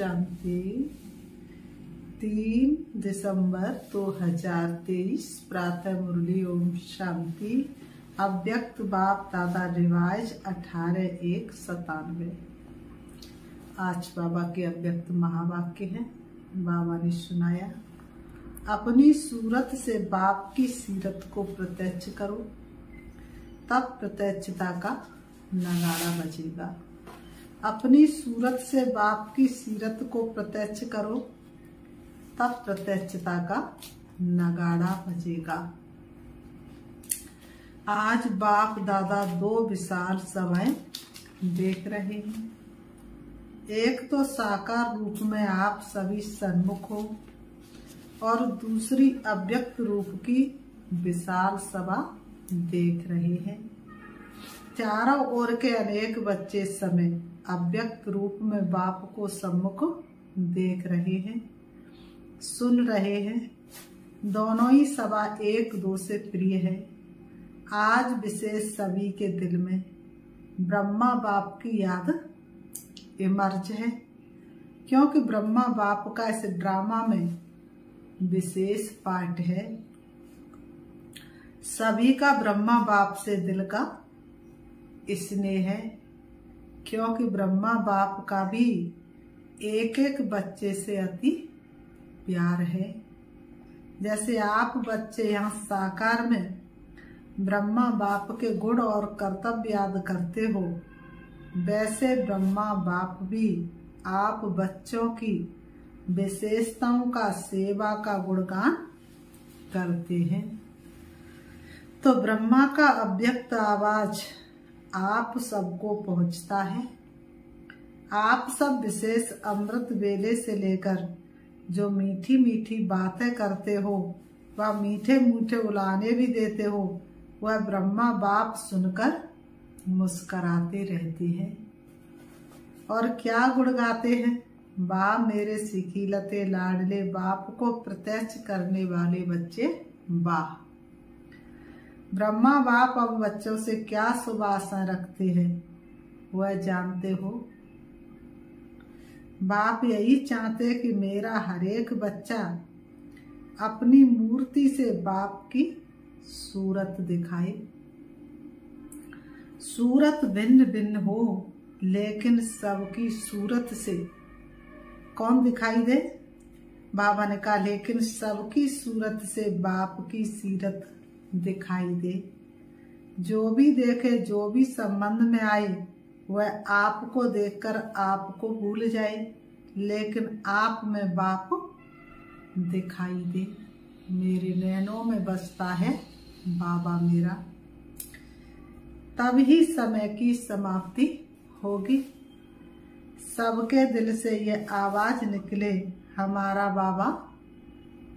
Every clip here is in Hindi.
शांति। 3 दिसंबर 2023 प्रातः मुरली। ओम शांति। अव्यक्त बाप दादा रिवाज 18/1/97। आज बाबा के अव्यक्त महावाक्य है। बाबा ने सुनाया, अपनी सूरत से बाप की सीरत को प्रत्यक्ष करो, तब प्रत्यक्षता का नगाड़ा बजेगा। अपनी सूरत से बाप की सीरत को प्रत्यक्ष करो, तब प्रत्यक्षता का नगाड़ा बजेगा। आज बाप दादा 2 विशाल सभाएं देख रहे हैं। एक तो साकार रूप में आप सभी सन्मुख हो और दूसरी अव्यक्त रूप की विशाल सभा देख रहे हैं। चारों ओर के अनेक बच्चे समय अव्यक्त रूप में बाप को सम्मुख देख रहे हैं, सुन रहे हैं। दोनों ही सभा एक दो से प्रिय है। आज विशेष सभी के दिल में ब्रह्मा बाप की याद इमर्ज है, क्योंकि ब्रह्मा बाप का इस ड्रामा में विशेष पार्ट है। सभी का ब्रह्मा बाप से दिल का स्नेह है, क्योंकि ब्रह्मा बाप का भी एक एक बच्चे से अति प्यार है। जैसे आप बच्चे यहाँ साकार में ब्रह्मा बाप के गुण और कर्तव्य याद करते हो, वैसे ब्रह्मा बाप भी आप बच्चों की विशेषताओं का सेवा का गुणगान करते हैं। तो ब्रह्मा का अव्यक्त आवाज आप सबको पहुंचता है। आप सब विशेष अमृत वेले से लेकर जो मीठी मीठी बातें करते हो, वह मीठे मीठे उलाने भी देते हो, वह ब्रह्मा बाप सुनकर मुस्कराते रहते हैं। और क्या गुण गाते हैं? वाह मेरे सिखिलते लाडले बाप को प्रत्यक्ष करने वाले बच्चे, वाह। ब्रह्मा बाप अब बच्चों से क्या शुभ आशा रखते हैं, वह जानते हो। बाप यही चाहते कि मेरा हर एक बच्चा अपनी मूर्ति से बाप की सूरत दिखाए। सूरत भिन्न भिन्न हो, लेकिन सबकी सूरत से कौन दिखाई दे? बाबा ने कहा, लेकिन सबकी सूरत से बाप की सीरत दिखाई दे। जो भी देखे, जो भी संबंध में आए, वह आपको देखकर आपको भूल जाए, लेकिन आप में बाप दिखाई दे। मेरे नैनों में बसता है बाबा मेरा। तभी समय की समाप्ति होगी। सबके दिल से ये आवाज निकले, हमारा बाबा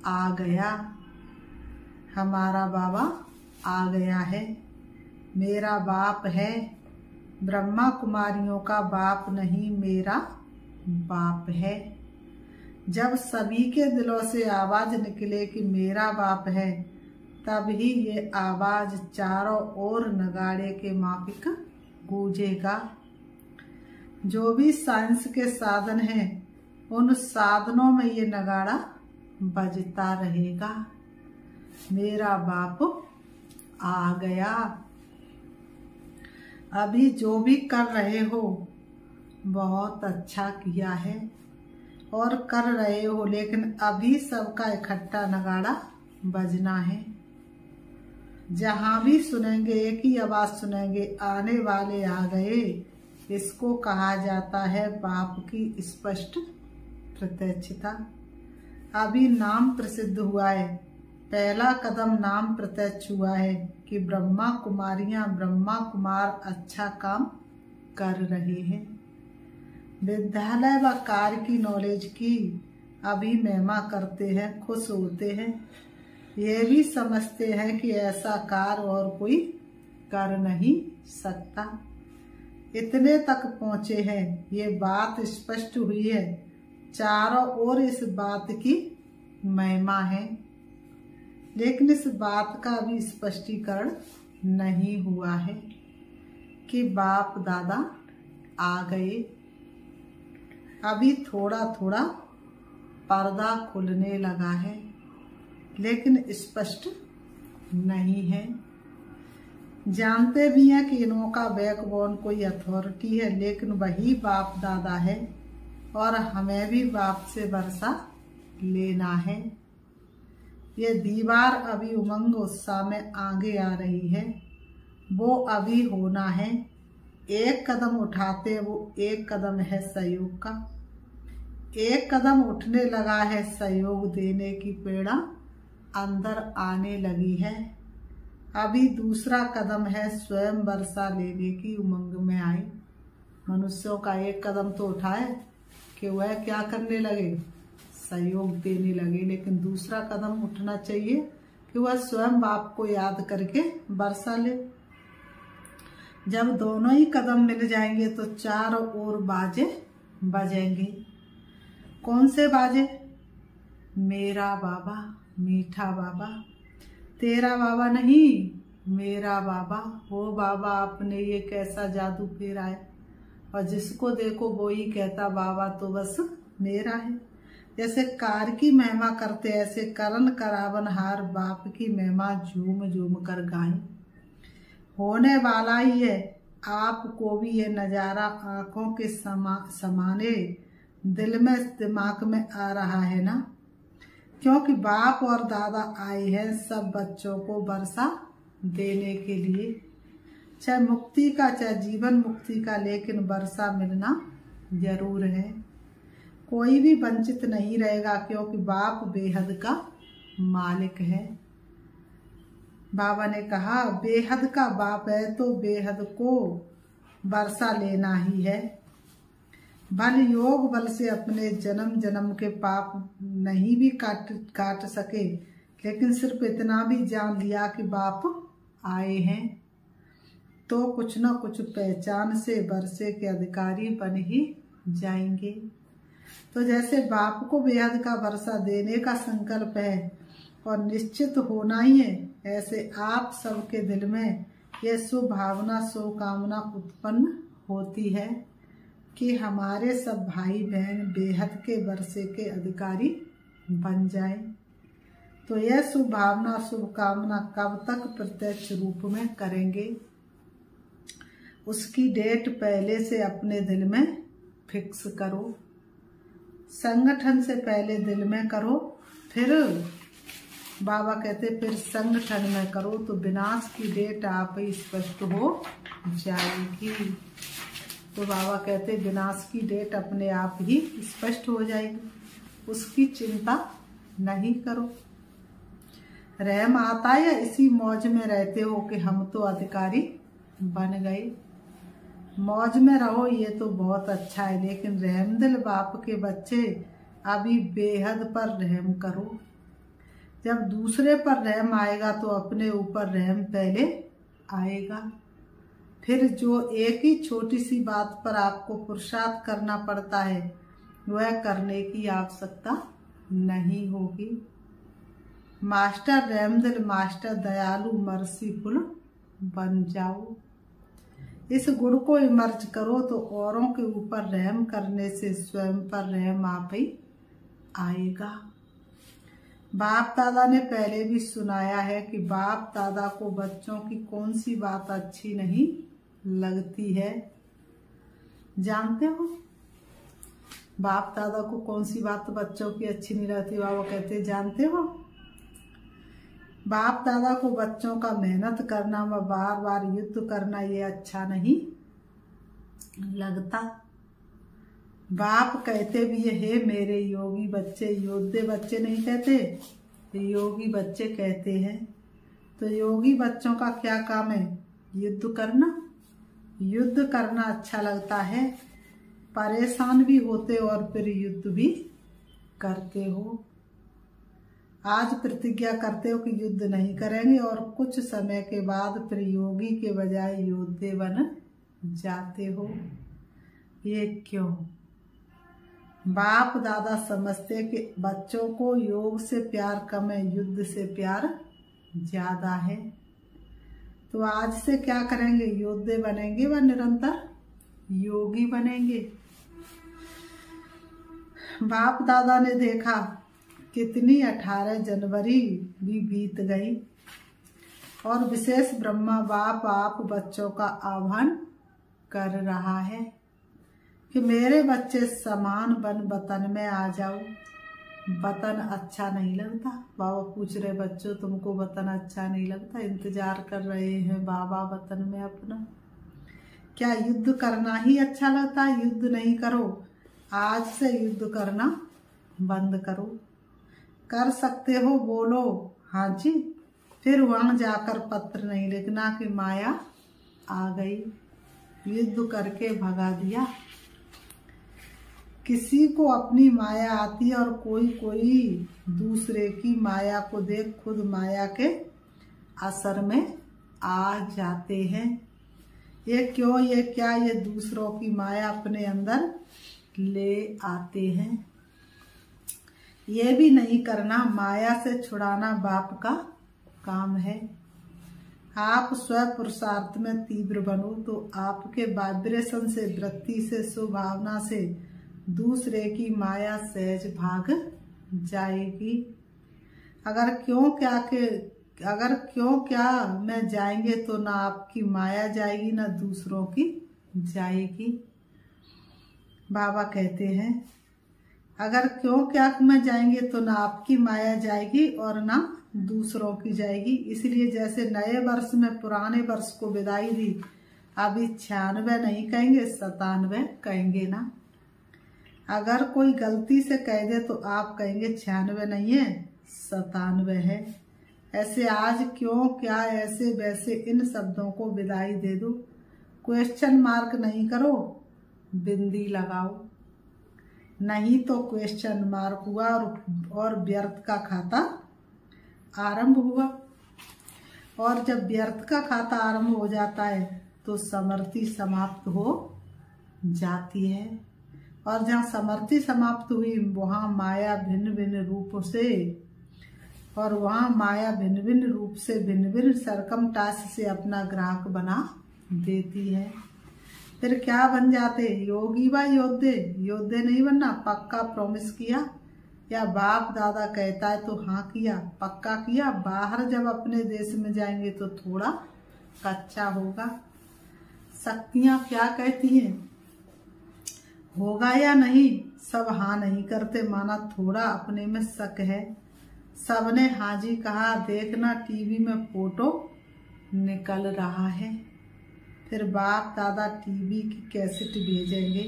आ गया, हमारा बाबा आ गया है। मेरा बाप है, ब्रह्मा कुमारियों का बाप नहीं, मेरा बाप है। जब सभी के दिलों से आवाज निकले कि मेरा बाप है, तब ही ये आवाज चारों ओर नगाड़े के माफिक गूंजेगा। जो भी साइंस के साधन हैं, उन साधनों में ये नगाड़ा बजता रहेगा। मेरा बाप आ गया। अभी जो भी कर रहे हो बहुत अच्छा किया है और कर रहे हो, लेकिन अभी सबका इकट्ठा नगाड़ा बजना है। जहां भी सुनेंगे एक ही आवाज सुनेंगे, आने वाले आ गए। इसको कहा जाता है बाप की स्पष्ट प्रत्यक्षता। अभी नाम प्रसिद्ध हुआ है, पहला कदम नाम प्रत्यक्ष हुआ है कि ब्रह्मा कुमारियां, ब्रह्मा कुमार अच्छा काम कर रहे हैं। विद्यालय व कार्य की नॉलेज की अभी महिमा करते हैं, खुश होते हैं। ये भी समझते हैं कि ऐसा कार्य और कोई कर नहीं सकता। इतने तक पहुंचे हैं, ये बात स्पष्ट हुई है। चारों ओर इस बात की महिमा है, लेकिन इस बात का भी स्पष्टीकरण नहीं हुआ है कि बाप दादा आ गए। अभी थोड़ा थोड़ा पर्दा खुलने लगा है, लेकिन स्पष्ट नहीं है। जानते भी हैं कि इनका बैकबोन कोई अथॉरिटी है, लेकिन वही बाप दादा है और हमें भी बाप से वर्षा लेना है। ये दीवार अभी उमंग उत्साह में आगे आ रही है, वो अभी होना है। एक कदम उठाते वो एक कदम है सहयोग का। एक कदम उठने लगा है, सहयोग देने की प्रेरणा अंदर आने लगी है। अभी दूसरा कदम है स्वयं वर्षा लेने की उमंग में आए। मनुष्यों का एक कदम तो उठाए कि वह क्या करने लगे, सहयोग देने लगे, लेकिन दूसरा कदम उठना चाहिए कि वह स्वयं बाप को याद करके वर्षा ले। जब दोनों ही कदम मिल जाएंगे तो चारों ओर बाजे बजेंगे। कौन से बाजे? मेरा बाबा, मीठा बाबा। तेरा बाबा नहीं, मेरा बाबा। वो बाबा आपने ये कैसा जादू फेरा है, और जिसको देखो वो ही कहता बाबा तो बस मेरा है। जैसे कार की महिमा करते ऐसे करण करावन हार बाप की महिमा झूम झूम कर गाएं। होने वाला ही है, आपको भी ये नजारा आंखों के समाने दिल में दिमाग में आ रहा है ना, क्योंकि बाप और दादा आए हैं सब बच्चों को वर्षा देने के लिए, चाहे मुक्ति का चाहे जीवन मुक्ति का, लेकिन वर्षा मिलना जरूर है। कोई भी वंचित नहीं रहेगा, क्योंकि बाप बेहद का मालिक है। बाबा ने कहा बेहद का बाप है तो बेहद को वर्षा लेना ही है। बल योग बल से अपने जन्म जन्म के पाप नहीं भी काट सके, लेकिन सिर्फ इतना भी जान लिया कि बाप आए हैं तो कुछ न कुछ पहचान से वर्षे के अधिकारी बन ही जाएंगे। तो जैसे बाप को बेहद का वर्षा देने का संकल्प है और निश्चित होना ही है, ऐसे आप सबके दिल में यह शुभ भावना शुभ कामना उत्पन्न होती है कि हमारे सब भाई बहन बेहद के वर्षे के अधिकारी बन जाएं। तो यह शुभ भावना शुभ कामना कब तक प्रत्यक्ष रूप में करेंगे, उसकी डेट पहले से अपने दिल में फिक्स करो। संगठन से पहले दिल में करो, फिर बाबा कहते फिर संगठन में करो, तो विनाश की डेट आप ही स्पष्ट हो जाएगी। तो बाबा कहते विनाश की डेट अपने आप ही स्पष्ट हो जाएगी, उसकी चिंता नहीं करो। रहम आता है या इसी मौज में रहते हो कि हम तो अधिकारी बन गए। मौज में रहो ये तो बहुत अच्छा है, लेकिन रहमदिल बाप के बच्चे अभी बेहद पर रहम करो। जब दूसरे पर रहम आएगा तो अपने ऊपर रहम पहले आएगा। फिर जो एक ही छोटी सी बात पर आपको पुरुषार्थ करना पड़ता है, वह करने की आवश्यकता नहीं होगी। मास्टर रहमदिल, मास्टर दयालु, मर्सीफुल बन जाओ। इस गुण को इमर्ज करो तो औरों के ऊपर रहम करने से स्वयं पर रहम आप ही आएगा। बाप दादा ने पहले भी सुनाया है कि बाप दादा को बच्चों की कौन सी बात अच्छी नहीं लगती है। जानते हो बाप दादा को कौन सी बात बच्चों की अच्छी नहीं लगती? बाबा कहते जानते हो, बाप दादा को बच्चों का मेहनत करना व बार बार युद्ध करना ये अच्छा नहीं लगता। बाप कहते भी है मेरे योगी बच्चे, योद्धे बच्चे नहीं कहते, योगी बच्चे कहते हैं। तो योगी बच्चों का क्या काम है? युद्ध करना। युद्ध करना अच्छा लगता है, परेशान भी होते और फिर युद्ध भी करते हो। आज प्रतिज्ञा करते हो कि युद्ध नहीं करेंगे और कुछ समय के बाद फिर योगी के बजाय योद्धे बन जाते हो। ये क्यों? बाप दादा समझते कि बच्चों को योग से प्यार कम है, युद्ध से प्यार ज्यादा है। तो आज से क्या करेंगे? योद्धे बनेंगे व निरंतर योगी बनेंगे। बाप दादा ने देखा कितनी 18 जनवरी भी बीत गई और विशेष ब्रह्मा बाप आप बच्चों का आह्वान कर रहा है कि मेरे बच्चे समान बन वतन में आ जाओ। वतन अच्छा नहीं लगता? बाबा पूछ रहे बच्चों तुमको वतन अच्छा नहीं लगता? इंतजार कर रहे हैं बाबा वतन में अपना। क्या युद्ध करना ही अच्छा लगता है? युद्ध नहीं करो, आज से युद्ध करना बंद करो। कर सकते हो बोलो हाँ जी, फिर वहां जाकर पत्र नहीं लिखना कि माया आ गई, युद्ध करके भगा दिया। किसी को अपनी माया आती है और कोई दूसरे की माया को देख खुद माया के असर में आ जाते हैं। ये क्यों, ये क्या, ये दूसरों की माया अपने अंदर ले आते हैं। ये भी नहीं करना, माया से छुड़ाना बाप का काम है। आप स्व पुरुषार्थ में तीव्र बनो तो आपके वाइब्रेशन से, वृत्ति से, स्वभावना से दूसरे की माया सहज भाग जाएगी। अगर क्यों क्या में जाएंगे तो ना आपकी माया जाएगी ना दूसरों की जाएगी। बाबा कहते हैं अगर क्यों क्या में जाएंगे तो ना आपकी माया जाएगी और ना दूसरों की जाएगी। इसलिए जैसे नए वर्ष में पुराने वर्ष को विदाई दी, अभी 96 नहीं कहेंगे 97 कहेंगे ना। अगर कोई गलती से कह दे तो आप कहेंगे 96 नहीं है 97 है। ऐसे आज क्यों क्या ऐसे वैसे इन शब्दों को विदाई दे दो। क्वेश्चन मार्क नहीं करो, बिंदी लगाओ, नहीं तो क्वेश्चन मार्क हुआ और व्यर्थ का खाता आरंभ हुआ। और जब व्यर्थ का खाता आरंभ हो जाता है तो समृद्धि समाप्त हो जाती है। और जहाँ समृद्धि समाप्त हुई वहाँ माया भिन्न भिन्न रूपों से, और वहाँ माया भिन्न भिन्न रूप से, भिन्न भिन्न सरकमटास से अपना ग्राहक बना देती है। फिर क्या बन जाते? योगी व योद्धे। योद्धे नहीं बनना, पक्का प्रॉमिस किया या बाप दादा कहता है तो हाँ किया, पक्का किया। बाहर जब अपने देश में जाएंगे तो थोड़ा कच्चा होगा। शक्तियाँ क्या कहती हैं? होगा या नहीं? सब हाँ नहीं करते, माना थोड़ा अपने में शक है। सबने हाँ जी कहा, देखना टीवी में फोटो निकल रहा है। फिर बाप दादा टीवी की कैसेट भेजेंगे,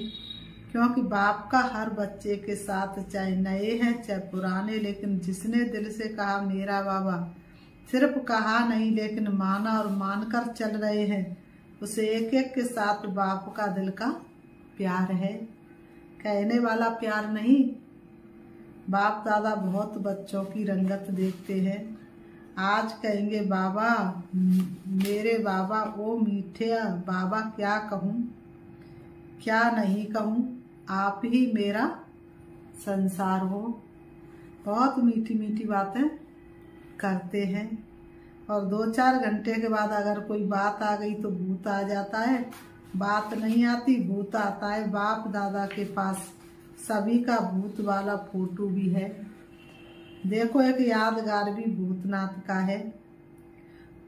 क्योंकि बाप का हर बच्चे के साथ, चाहे नए हैं चाहे पुराने, लेकिन जिसने दिल से कहा मेरा बाबा, सिर्फ कहा नहीं लेकिन माना और मानकर चल रहे हैं, उसे एक एक के साथ बाप का दिल का प्यार है, कहने वाला प्यार नहीं। बाप दादा बहुत बच्चों की रंगत देखते हैं। आज कहेंगे बाबा, मेरे बाबा ओ मीठे बाबा, क्या कहूँ क्या नहीं कहूँ, आप ही मेरा संसार हो। बहुत मीठी मीठी बातें करते हैं। और 2-4 घंटे के बाद अगर कोई बात आ गई तो भूत आ जाता है, बात नहीं आती भूत आता है। बाप दादा के पास सभी का भूत वाला फोटो भी है। देखो एक यादगार भी भूतनाथ का है।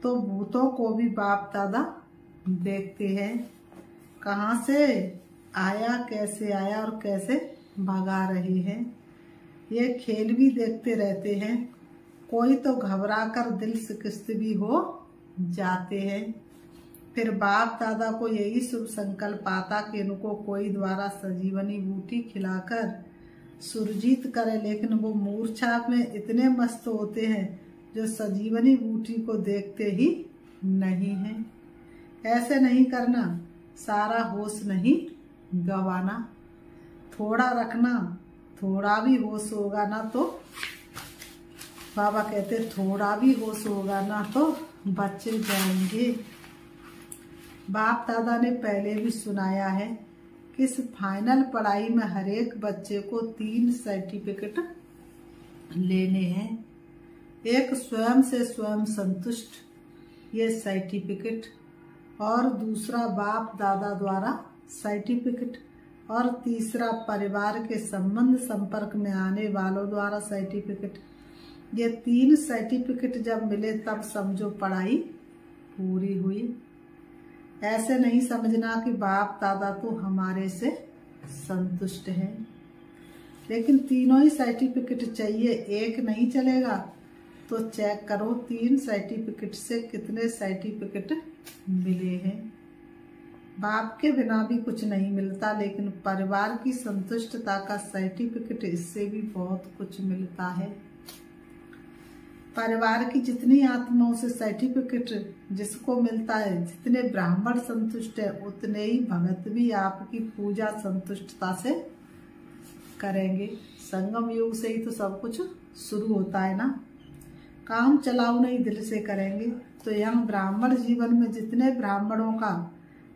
तो भूतों को भी बाप दादा देखते हैं, कहाँ से आया, कैसे आया और कैसे भगा रहे हैं। ये खेल भी देखते रहते हैं। कोई तो घबरा कर दिल शिकस्त भी हो जाते हैं। फिर बाप दादा को यही शुभ संकल्प आता कि इनको कोई द्वारा संजीवनी बूटी खिलाकर सुरजीत करे, लेकिन वो मूर्छा में इतने मस्त होते हैं जो संजीवनी बूटी को देखते ही नहीं है। ऐसे नहीं करना, सारा होश नहीं गवाना, थोड़ा रखना, थोड़ा भी होश होगा ना तो, बाबा कहते थोड़ा भी होश होगा ना तो बच्चे जाएंगे। बाप दादा ने पहले भी सुनाया है कि इस फाइनल पढ़ाई में हर एक बच्चे को 3 सर्टिफिकेट लेने हैं। एक स्वयं से स्वयं संतुष्ट ये सर्टिफिकेट, और दूसरा बाप दादा द्वारा सर्टिफिकेट। और तीसरा परिवार के संबंध संपर्क में आने वालों द्वारा सर्टिफिकेट। ये 3 सर्टिफिकेट जब मिले तब समझो पढ़ाई पूरी हुई। ऐसे नहीं समझना कि बाप दादा तो हमारे से संतुष्ट हैं, लेकिन तीनों ही सर्टिफिकेट चाहिए, एक नहीं चलेगा। तो चेक करो 3 सर्टिफिकेट से कितने सर्टिफिकेट मिले हैं। बाप के बिना भी कुछ नहीं मिलता, लेकिन परिवार की संतुष्टता का सर्टिफिकेट इससे भी बहुत कुछ मिलता है। परिवार की जितनी आत्माओं से सर्टिफिकेट जिसको मिलता है, जितने ब्राह्मण संतुष्ट है, उतने ही भगत भी आपकी पूजा संतुष्टता से करेंगे। संगम युग से ही तो सब कुछ शुरू होता है ना। काम चलाओ नहीं दिल से करेंगे। तो यहाँ ब्राह्मण जीवन में जितने ब्राह्मणों का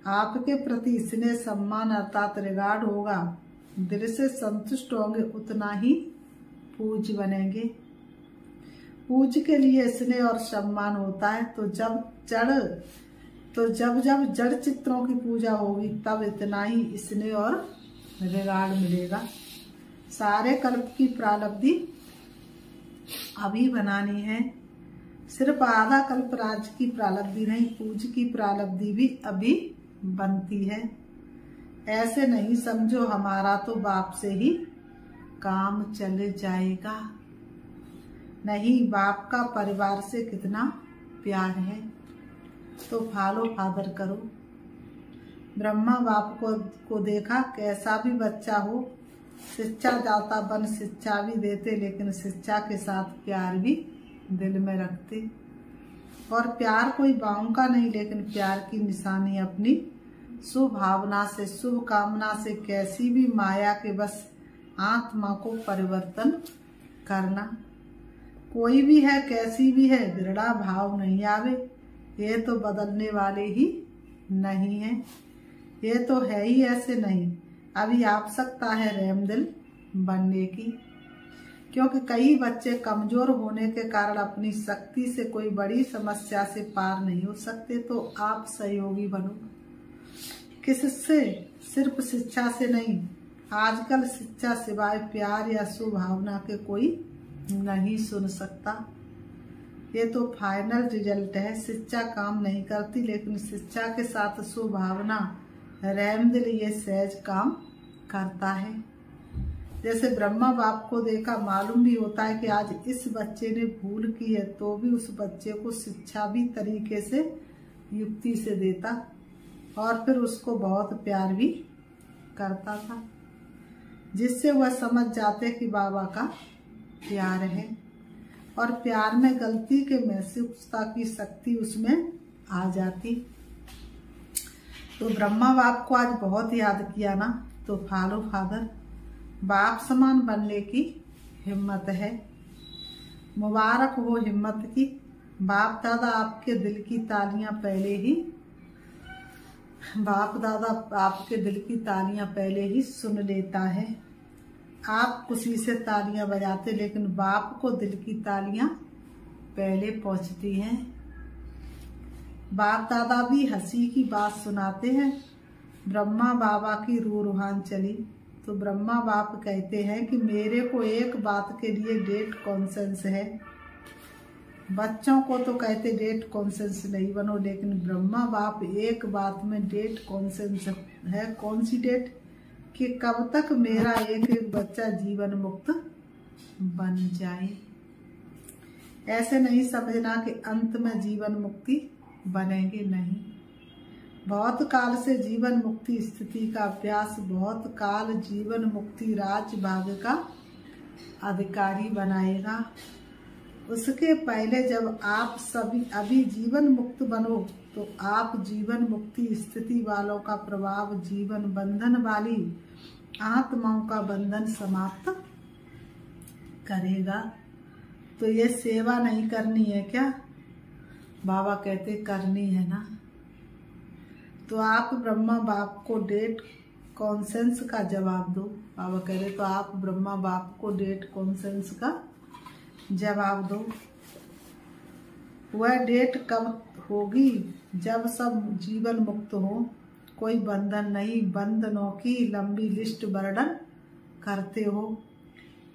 आपके प्रति स्नेह सम्मान अर्थात रिगार्ड होगा, दिल से संतुष्ट होंगे, उतना ही पूज्य बनेंगे। पूज्य के लिए स्नेह और सम्मान होता है। तो जब जड़ चित्रों की पूजा होगी तब इतना ही स्नेह और रिगार्ड मिलेगा। सारे कल्प की प्रारब्धि अभी बनानी है। सिर्फ आधा कल्प राज की प्रारब्धि नहीं, पूज्य की प्रारब्धि भी अभी बनती है। ऐसे नहीं समझो हमारा तो बाप से ही काम चल जाएगा। नहीं, बाप का परिवार से कितना प्यार है। तो फॉलो फादर करो। ब्रह्मा बाप को देखा, कैसा भी बच्चा हो, शिक्षा दाता बन शिक्षा भी देते, लेकिन शिक्षा के साथ प्यार भी दिल में रखते। और प्यार कोई बाहों का नहीं, लेकिन प्यार की निशानी अपनी सुभावना से, शुभ कामना से, कैसी भी माया के बस आत्मा को परिवर्तन करना। कोई भी है, कैसी भी है, दृढ़ा भाव नहीं आवे। ये तो बदलने वाले ही नहीं है, ये तो है ही ऐसे नहीं। अभी आवश्यकता है रहम दिल बनने की, क्योंकि कई बच्चे कमजोर होने के कारण अपनी शक्ति से कोई बड़ी समस्या से पार नहीं हो सकते। तो आप सहयोगी बनो। किससे? सिर्फ शिक्षा से नहीं। आजकल शिक्षा सिवाय प्यार या सुभावना के कोई नहीं सुन सकता। ये तो फाइनल रिजल्ट है। शिक्षा काम नहीं करती, लेकिन शिक्षा के साथ सुभावना, रहम दिल, ये सहज काम करता है। जैसे ब्रह्मा बाप को देखा, मालूम भी होता है कि आज इस बच्चे ने भूल की है, तो भी उस बच्चे को शिक्षा भी तरीके से युक्ति से देता और फिर उसको बहुत प्यार भी करता था, जिससे वह समझ जाते कि बाबा का प्यार है। और प्यार में गलती के महसूसता की शक्ति उसमें आ जाती। तो ब्रह्मा बाप को आज बहुत याद किया ना, तो फॉलो फादर। बाप समान बनने की हिम्मत है। मुबारक हो हिम्मत की। बाप दादा आपके दिल की तालियां पहले ही सुन लेता है। आप खुशी से तालियां बजाते, लेकिन बाप को दिल की तालियां पहले पहुंचती हैं। बाप दादा भी हंसी की बात सुनाते हैं। ब्रह्मा बाबा की रूहान चली, तो ब्रह्मा बाप कहते हैं कि मेरे को एक बात के लिए डेट कॉन्सेंस है। बच्चों को तो कहते डेट कॉन्सेंस नहीं बनो, लेकिन ब्रह्मा बाप एक बात में डेट कॉन्सेंस है। कौन सी डेट? कि कब तक मेरा एक एक बच्चा जीवन मुक्त बन जाए। ऐसे नहीं समझना कि अंत में जीवन मुक्ति बनेंगे, नहीं। बहुत काल से जीवन मुक्ति स्थिति का अभ्यास, बहुत काल जीवन मुक्ति राज भाग का अधिकारी बनाएगा। उसके पहले जब आप सभी अभी जीवन मुक्त बनो, तो आप जीवन मुक्ति स्थिति वालों का प्रभाव, जीवन बंधन वाली आत्माओं का बंधन समाप्त करेगा। तो ये सेवा नहीं करनी है क्या? बाबा कहते करनी है ना। तो आप ब्रह्मा बाप को डेट कॉन्सेंस का जवाब दो। बाबा कह रहे तो आप ब्रह्मा बाप को डेट कॉन्सेंस का जवाब दो। वह डेट कब होगी? जब सब जीवन मुक्त हो। कोई बंधन नहीं, बंधनों की लंबी लिस्ट वर्णन करते हो।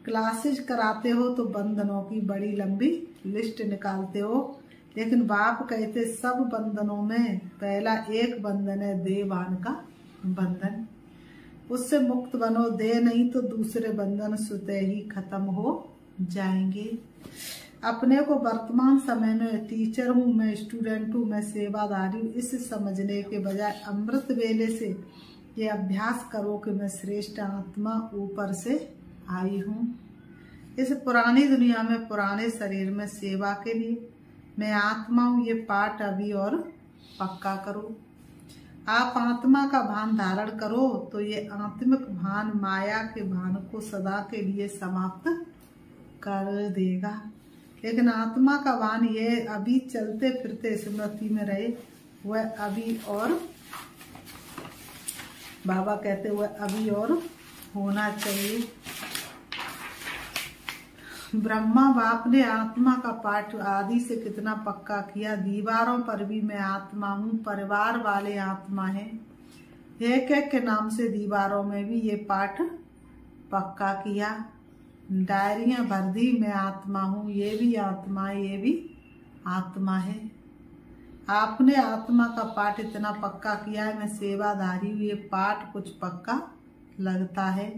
क्लासेस कराते हो तो बंधनों की बड़ी लंबी लिस्ट निकालते हो, लेकिन बाप कहते सब बंधनों में पहला एक बंधन है देवान का बंधन, उससे मुक्त बनो। दे नहीं तो दूसरे बंधन स्वतः ही खत्म हो जाएंगे। अपने को वर्तमान समय में टीचर हूँ, मैं स्टूडेंट हूँ, मैं सेवादारी हूँ, इस समझने के बजाय अमृत वेले से ये अभ्यास करो कि मैं श्रेष्ठ आत्मा ऊपर से आई हूँ। इस पुरानी दुनिया में पुराने शरीर में सेवा के लिए मैं आत्मा हूँ, ये पाठ अभी और पक्का करो। आप आत्मा का भान धारण करो तो ये आत्मिक भान माया के भान को सदा के लिए समाप्त कर देगा। लेकिन आत्मा का भान ये अभी चलते फिरते स्मृति में रहे, वह अभी और बाबा कहते हुए अभी और होना चाहिए। ब्रह्मा बाप ने आत्मा का पाठ आदि से कितना पक्का किया। दीवारों पर भी मैं आत्मा हूँ, परिवार वाले आत्मा है, एक एक के नाम से दीवारों में भी ये पाठ पक्का किया। डायरियां भर दी मैं आत्मा हूँ, ये भी आत्मा है, ये भी आत्मा है। आपने आत्मा का पाठ इतना पक्का किया है, मैं सेवाधारी हूँ, ये पाठ कुछ पक्का लगता है,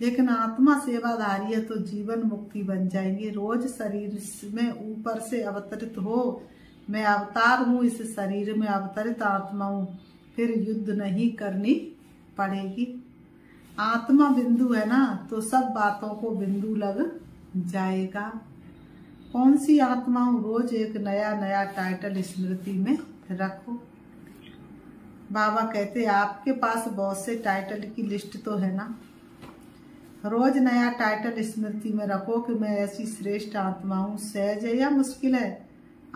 लेकिन आत्मा सेवाधारी है तो जीवन मुक्ति बन जाएंगे। रोज शरीर में ऊपर से अवतरित हो, मैं अवतार हूँ, इस शरीर में अवतरित आत्मा हूँ, फिर युद्ध नहीं करनी पड़ेगी। आत्मा बिंदु है ना, तो सब बातों को बिंदु लग जाएगा। कौन सी आत्मा हूँ, रोज एक नया नया टाइटल स्मृति में रखो। बाबा कहते आपके पास बहुत से टाइटल की लिस्ट तो है ना, रोज नया टाइटल स्मृति में रखो कि मैं ऐसी श्रेष्ठ आत्मा हूँ। सहज है या मुश्किल है?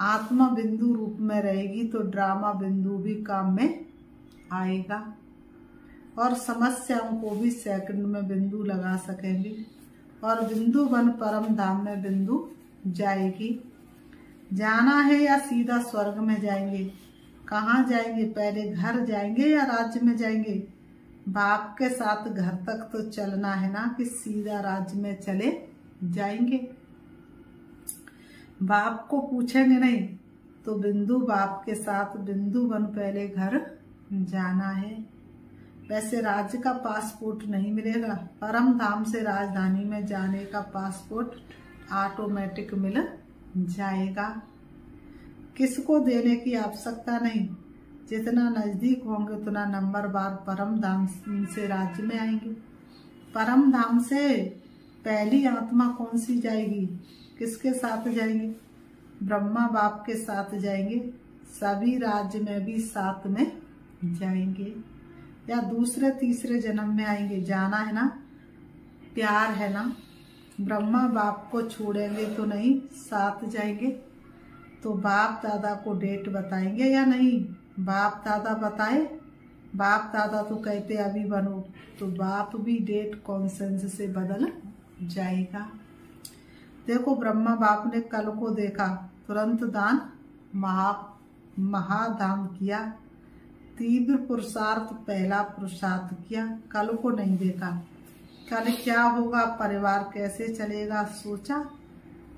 आत्मा बिंदु रूप में रहेगी तो ड्रामा बिंदु भी काम में आएगा और समस्याओं को भी सेकंड में बिंदु लगा सकेंगे और बिंदु बन परम धाम में बिंदु जाएगी। जाना है या सीधा स्वर्ग में जाएंगे? कहाँ जाएंगे? पहले घर जाएंगे या राज्य में जाएंगे? बाप के साथ घर तक तो चलना है ना, कि सीधा राज्य में चले जाएंगे? बाप को पूछेंगे नहीं तो बिंदु बाप के साथ बिंदु बन पहले घर जाना है। वैसे राज्य का पासपोर्ट नहीं मिलेगा, परम धाम से राजधानी में जाने का पासपोर्ट ऑटोमेटिक मिल जाएगा। किसको देने की आवश्यकता नहीं, जितना नजदीक होंगे उतना नंबर बार परम धाम से राज्य में आएंगे। परम धाम से पहली आत्मा कौन सी जाएगी? किसके साथ जाएंगे? ब्रह्मा बाप के साथ जाएंगे। सभी राज्य में भी साथ में जाएंगे या दूसरे तीसरे जन्म में आएंगे? जाना है ना, प्यार है ना। ब्रह्मा बाप को छोड़ेंगे तो नहीं, साथ जाएंगे। तो बाप दादा को डेट बताएंगे या नहीं? बाप दादा बताए, बाप दादा तो कहते अभी बनो, तो बाप भी डेट कॉन्सेंस से बदल जाएगा। देखो ब्रह्मा बाप ने कल को देखा, तुरंत दान महादान किया, तीव्र पुरुषार्थ पहला पुरुषार्थ किया। कल को नहीं देखा, कल क्या होगा, परिवार कैसे चलेगा सोचा।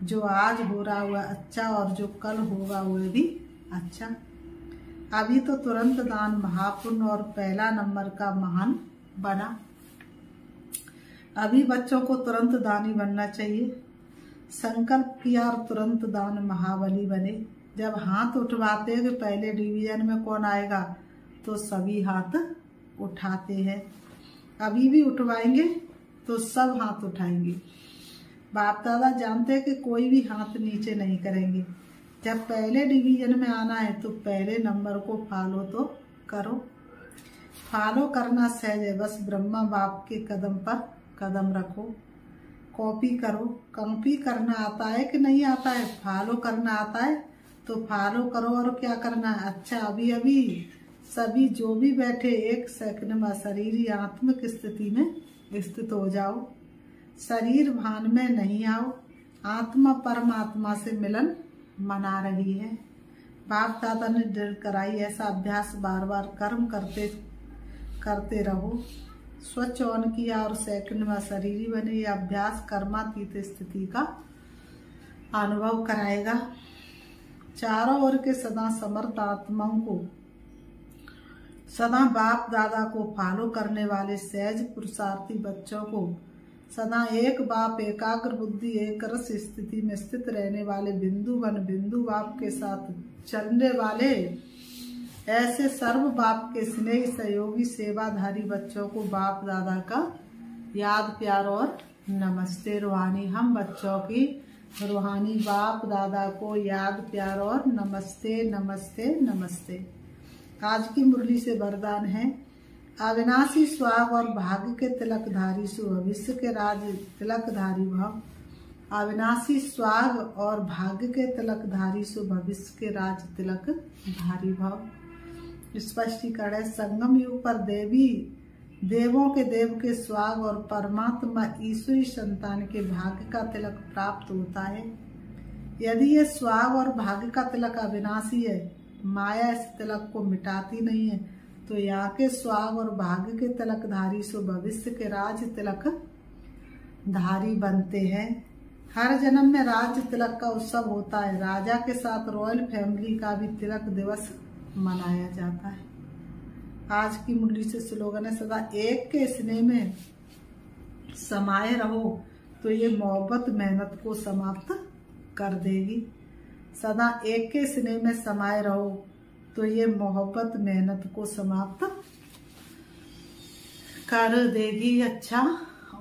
जो आज हो रहा हुआ अच्छा और जो कल होगा वह भी अच्छा। अभी तो तुरंत दान महापुण्य और पहला नंबर का महान बना। अभी बच्चों को तुरंत दानी बनना चाहिए। संकल्प किया और तुरंत दान महाबली बने। जब हाथ उठवाते हैं कि पहले डिवीजन में कौन आएगा, तो सभी हाथ उठाते हैं। अभी भी उठवाएंगे तो सब हाथ उठाएंगे। बाप दादा जानते हैं कि कोई भी हाथ नीचे नहीं करेंगे। जब पहले डिवीजन में आना है तो पहले नंबर को फॉलो तो करो। फॉलो करना सहज है, बस ब्रह्मा बाप के कदम पर कदम रखो। कॉपी करो। कॉपी करना आता है कि नहीं आता है? फॉलो करना आता है तो फॉलो करो। और क्या करना है? अच्छा अभी अभी सभी जो भी बैठे एक सेकंड में शरीर आत्मिक स्थिति में स्थित हो जाओ। शरीर भान में नहीं आओ। आत्मा परमात्मा से मिलन मना रही है। बाप दादा ने दृढ़ कराई, ऐसा अभ्यास बार बार कर्म करते करते रहो। स्वच्छ ऑन किया और सेकंड में शरीरी बने। यह अभ्यास कर्मातीत स्थिति का अनुभव कराएगा। चारों ओर के सदा समर्थ आत्माओं को, सदा बाप दादा को फॉलो करने वाले सहज पुरुषार्थी बच्चों को, सदा एक बाप एकाग्र बुद्धि एक रस स्थिति में स्थित रहने वाले बिंदु वन बिंदु बाप के साथ चलने वाले ऐसे सर्व बाप के स्नेह सहयोगी सेवाधारी बच्चों को बाप दादा का याद प्यार और नमस्ते। रूहानी हम बच्चों की रूहानी बाप दादा को याद प्यार और नमस्ते नमस्ते नमस्ते। आज की मुरली से वरदान है, अविनाशी स्वाग और भाग्य के तिलकधारी सु भविष्य के राज तिलकधारी भव। अविनाशी स्वाग और भाग्य के तिलकधारी सु भविष्य के राज तिलकधारी भव। स्पष्टीकरण है, संगम युग पर देवों के देव के स्वाग और परमात्मा ईश्वरी संतान के भाग्य का तिलक प्राप्त होता है। यदि ये स्वाग और भाग्य का तिलक अविनाशी है, माया इस तिलक को मिटाती नहीं है, तो यहाँ के स्वाग और भाग्य के तिलकधारी सो भविष्य के राज तिलक धारी बनते हैं। हर जन्म में राज्य तिलक का उत्सव होता है। राजा के साथ रॉयल फैमिली का भी तिलक दिवस मनाया जाता है। आज की मुरली से स्लोगन है, सदा एक के स्नेह में समाये रहो तो ये मोहब्बत मेहनत को समाप्त कर देगी। सदा एक के स्नेह में समाये रहो तो ये मोहब्बत मेहनत को समाप्त कर देगी। अच्छा,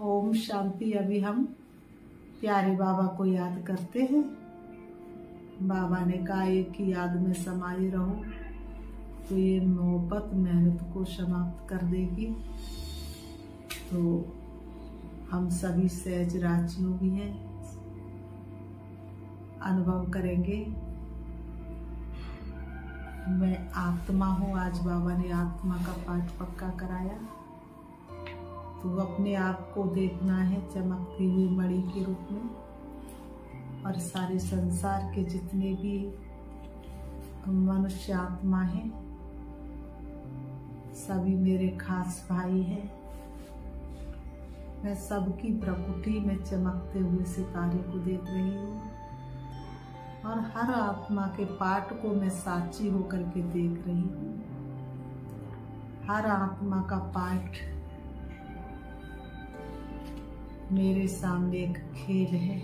ओम शांति। अभी हम प्यारे बाबा को याद करते हैं। बाबा ने कहा एक की याद में समाये रहो तो ये मोहब्बत मेहनत को समाप्त कर देगी। तो हम सभी सहज राजियों भी हैं, अनुभव करेंगे मैं आत्मा हूँ। आज बाबा ने आत्मा का पाठ पक्का कराया। तो अपने आप को देखना है चमकती हुई मणि के रूप में, और सारे संसार के जितने भी मनुष्य आत्मा हैं सभी मेरे खास भाई हैं। मैं सबकी प्रकृति में चमकते हुए सितारे को देख रही हूँ, और हर आत्मा के पाठ को मैं साक्षी होकर के देख रही हूँ। हर आत्मा का पाठ मेरे सामने एक खेल है,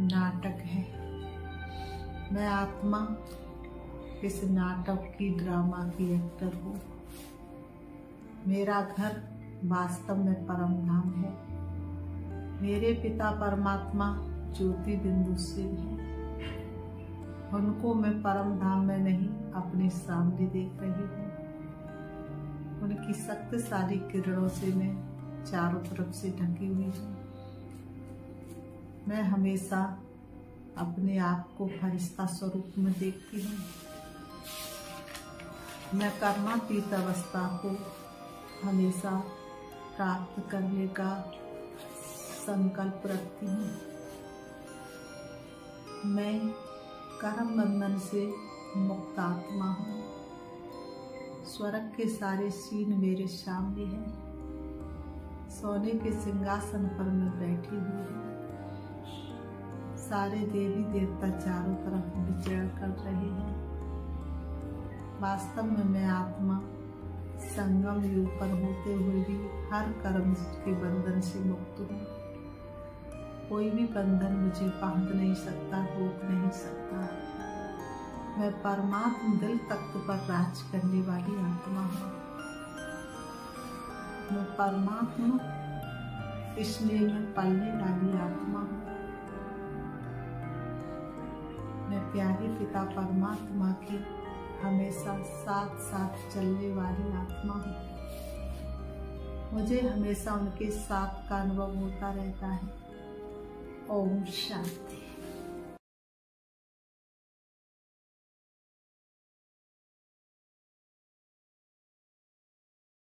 नाटक है। मैं आत्मा इस नाटक की, ड्रामा की एक्टर हूँ। मेरा घर वास्तव में परम धाम है। मेरे पिता परमात्मा ज्योति बिंदु शिव है। उनको मैं परम धाम में नहीं अपने सामने देख रही हूँ। उनकी शक्तिशाली किरणों से मैं चारों तरफ से ढकी हुई हूँ। मैं हमेशा अपने आप को फरिश्ता स्वरूप में देखती हूँ। मैं कर्मातीत अवस्था को हमेशा प्राप्त करने का संकल्प रखती हूँ। मैं कर्म बंधन से मुक्त आत्मा हूँ। स्वर्ग के सारे सीन मेरे सामने हैं। सोने के सिंहासन पर मैं बैठी हुई हूँ। सारे देवी देवता चारों तरफ विचरण कर रहे हैं। वास्तव में मैं आत्मा संगम युग पर होते हुए भी हर कर्म के बंधन से मुक्त हूँ। कोई भी बंधन मुझे बांध नहीं सकता, रोक नहीं सकता। मैं परमात्मा दिल तख्त पर राज करने वाली आत्मा हूँ। मैं परमात्मा स्नेह में पलने वाली आत्मा हूँ। मैं प्यारे पिता परमात्मा की हमेशा साथ साथ चलने वाली आत्मा हूँ। मुझे हमेशा उनके साथ का अनुभव होता रहता है। ओम शांति।